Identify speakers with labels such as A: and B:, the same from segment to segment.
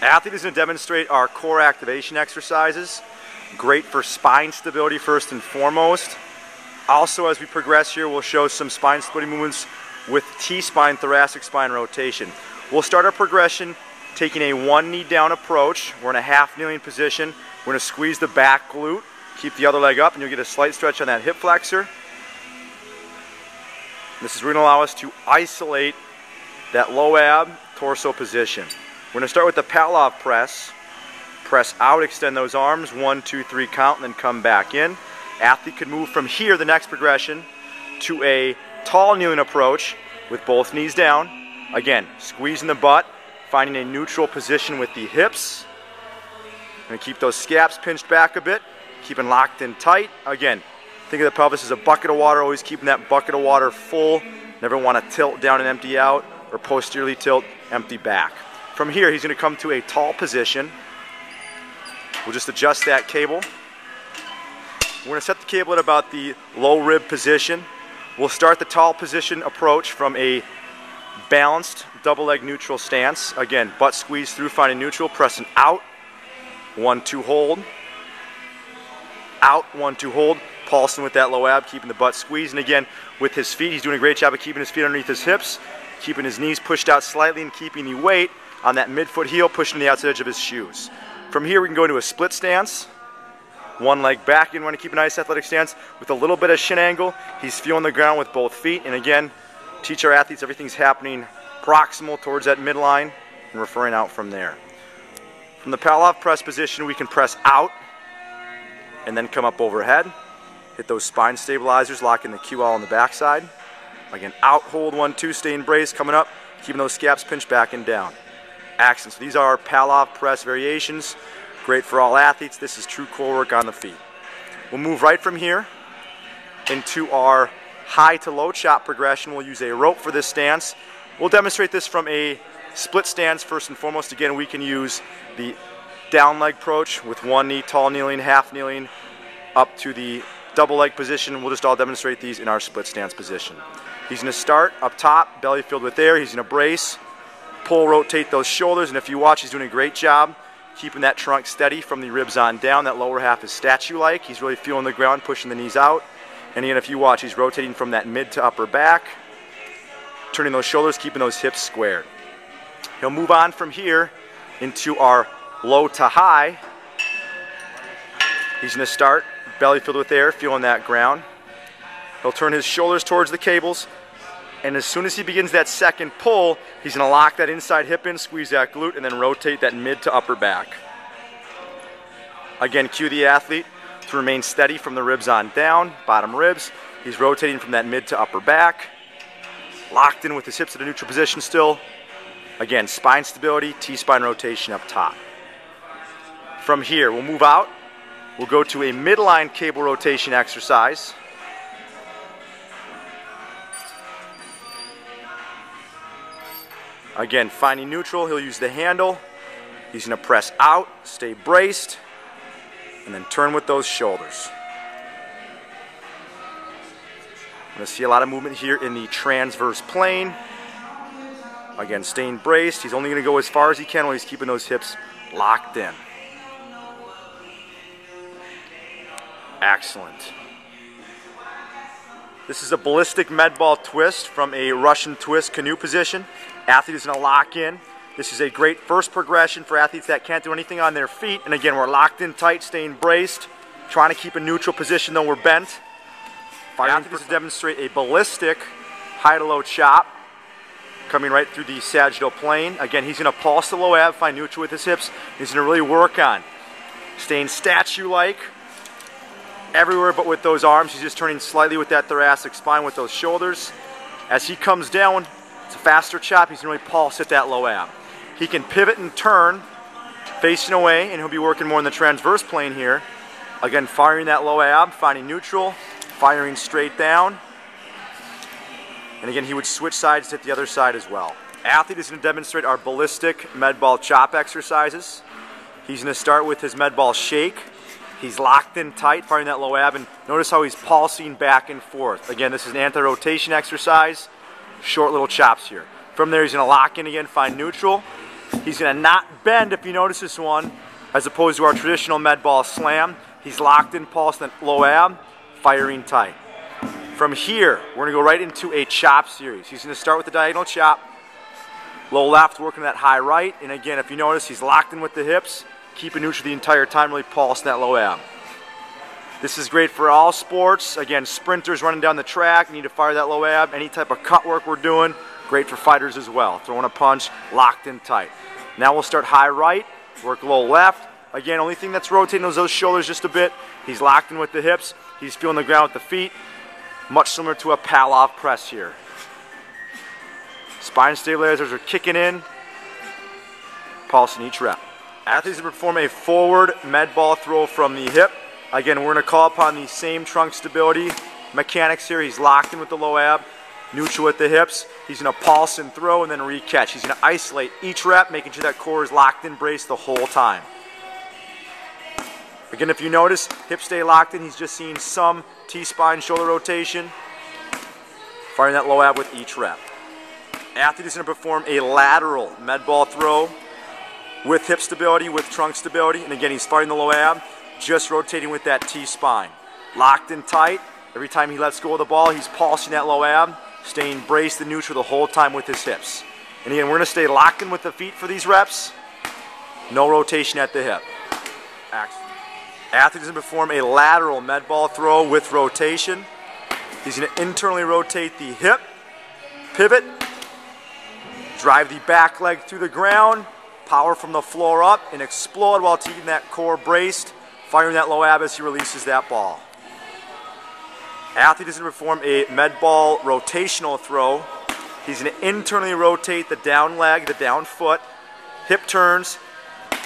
A: Athlete is going to demonstrate our core activation exercises. Great for spine stability first and foremost. Also, as we progress here, we'll show some spine stability movements with T-spine, thoracic spine rotation. We'll start our progression taking a one knee down approach. We're in a half kneeling position. We're going to squeeze the back glute, keep the other leg up, and you'll get a slight stretch on that hip flexor. This is going to allow us to isolate that low ab torso position. We're going to start with the Pavlov press. Press out, extend those arms, 1, 2, 3 count, and then come back in. Athlete could move from here, the next progression, to a tall kneeling approach with both knees down. Again, squeezing the butt, finding a neutral position with the hips. Going to keep those scaps pinched back a bit, keeping locked in tight. Again, think of the pelvis as a bucket of water, always keeping that bucket of water full. Never want to tilt down and empty out, or posteriorly tilt, empty back. From here, he's going to come to a tall position. We'll just adjust that cable. We're going to set the cable at about the low rib position. We'll start the tall position approach from a balanced double leg neutral stance. Again, butt squeeze through, finding neutral, pressing out. 1, 2, hold. Out, 1, 2, hold. Pulsing with that low ab, keeping the butt squeezed. And again, with his feet, he's doing a great job of keeping his feet underneath his hips, keeping his knees pushed out slightly, and keeping the weight on that midfoot heel, pushing the outside edge of his shoes. From here, we can go into a split stance. One leg back. You want to keep a nice athletic stance with a little bit of shin angle. He's feeling the ground with both feet. And again, teach our athletes everything's happening proximal towards that midline and referring out from there. From the Pavlov press position, we can press out and then come up overhead. Hit those spine stabilizers, locking the QL on the backside. Again, out, hold, 1, 2, stay in brace, coming up, keeping those scaps pinched back and down. Action. So these are our Pavlov press variations. Great for all athletes. This is true core work on the feet. We'll move right from here into our high to low chop progression. We'll use a rope for this stance. We'll demonstrate this from a split stance first and foremost. Again, we can use the down leg approach with one knee, tall kneeling, half kneeling, up to the double leg position. We'll just all demonstrate these in our split stance position. He's going to start up top, belly filled with air. He's going to brace, pull, rotate those shoulders, and if you watch, he's doing a great job keeping that trunk steady from the ribs on down. That lower half is statue-like. He's really feeling the ground, pushing the knees out. And again, if you watch, he's rotating from that mid to upper back, turning those shoulders, keeping those hips squared. He'll move on from here into our low to high. He's going to start belly filled with air, feeling that ground. He'll turn his shoulders towards the cables, and as soon as he begins that second pull, he's going to lock that inside hip in, squeeze that glute, and then rotate that mid to upper back. Again, cue the athlete to remain steady from the ribs on down, bottom ribs. He's rotating from that mid to upper back, locked in with his hips at a neutral position still. Again, spine stability, T-spine rotation up top. From here, we'll move out. We'll go to a midline cable rotation exercise. Again, finding neutral, he'll use the handle. He's going to press out, stay braced, and then turn with those shoulders. I'm going to see a lot of movement here in the transverse plane. Again, staying braced. He's only going to go as far as he can while he's keeping those hips locked in. Excellent. This is a ballistic med ball twist from a Russian twist canoe position. Athlete is going to lock in. This is a great first progression for athletes that can't do anything on their feet. And again, we're locked in tight, staying braced, trying to keep a neutral position though we're bent. Athlete is to demonstrate a ballistic high to low chop coming right through the sagittal plane. Again, he's going to pulse the low ab, find neutral with his hips. He's going to really work on staying statue-like everywhere but with those arms. He's just turning slightly with that thoracic spine with those shoulders. As he comes down, it's a faster chop. He's going to really pulse at that low ab. He can pivot and turn facing away, and he'll be working more in the transverse plane here. Again, firing that low ab, finding neutral, firing straight down. And again, he would switch sides to hit the other side as well. Athlete is going to demonstrate our ballistic med ball chop exercises. He's going to start with his med ball shake. He's locked in tight, firing that low ab, and notice how he's pulsing back and forth. Again, this is an anti-rotation exercise. Short little chops here. From there, he's going to lock in again, find neutral, He's going to not bend if you notice this one, as opposed to our traditional med ball slam. He's locked in, pulse, and low ab, firing tight. From here, we're going to go right into a chop series. He's going to start with the diagonal chop, low left, working that high right. And again, if you notice, he's locked in with the hips, keeping neutral the entire time, really pulsing that low ab. This is great for all sports. Again, sprinters running down the track, need to fire that low ab. Any type of cut work we're doing, great for fighters as well. Throwing a punch, locked in tight. Now we'll start high right, work low left. Again, only thing that's rotating is those shoulders just a bit. He's locked in with the hips. He's feeling the ground with the feet. Much similar to a Pallof press here. Spine stabilizers are kicking in, pulsing each rep. Athletes will perform a forward med ball throw from the hip. Again, we're going to call upon the same trunk stability mechanics here. He's locked in with the low ab, neutral with the hips. He's going to pulse and throw and then re-catch. He's going to isolate each rep, making sure that core is locked in, braced the whole time. Again, if you notice, hips stay locked in. He's just seeing some T-spine shoulder rotation, firing that low ab with each rep. Athlete is going to perform a lateral med ball throw with hip stability, with trunk stability. And again, he's firing the low ab, just rotating with that T-spine. Locked in tight. Every time he lets go of the ball, he's pulsing that low ab, staying braced and neutral the whole time with his hips. And again, we're going to stay locked in with the feet for these reps. No rotation at the hip. Athlete is going to perform a lateral med ball throw with rotation. He's going to internally rotate the hip, pivot, drive the back leg through the ground, power from the floor up, and explode while keeping that core braced, firing that low ab as he releases that ball. Athlete is going to perform a med ball rotational throw. He's going to internally rotate the down leg, the down foot, hip turns.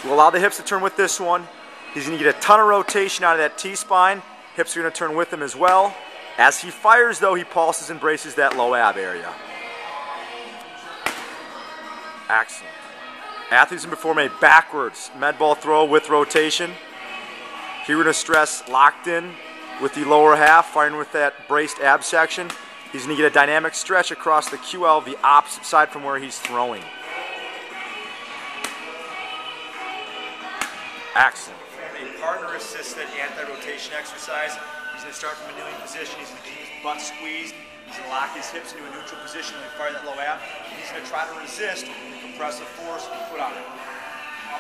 A: We'll allow the hips to turn with this one. He's going to get a ton of rotation out of that T-spine. Hips are going to turn with him as well. As he fires, though, he pulses and braces that low ab area. Excellent. Athletes can perform a backwards med ball throw with rotation. Here we're going to stress locked in with the lower half, firing with that braced ab section. He's going to get a dynamic stretch across the QL of the opposite side from where he's throwing. Excellent. A partner-assisted anti-rotation exercise. He's going to start from a kneeling position. He's going to keep his butt squeezed. He's going to lock his hips into a neutral position and fire that low ab. He's going to try to resist the compressive force we put on it.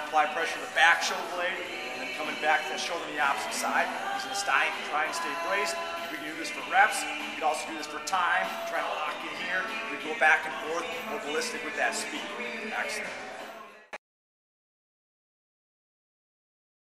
A: Apply pressure to the back shoulder blade, and then coming back to that shoulder on the opposite side. He's going to try and stay braced. We can do this for reps. We can also do this for time. Trying to lock in here. We can go back and forth, more ballistic with that speed. Excellent.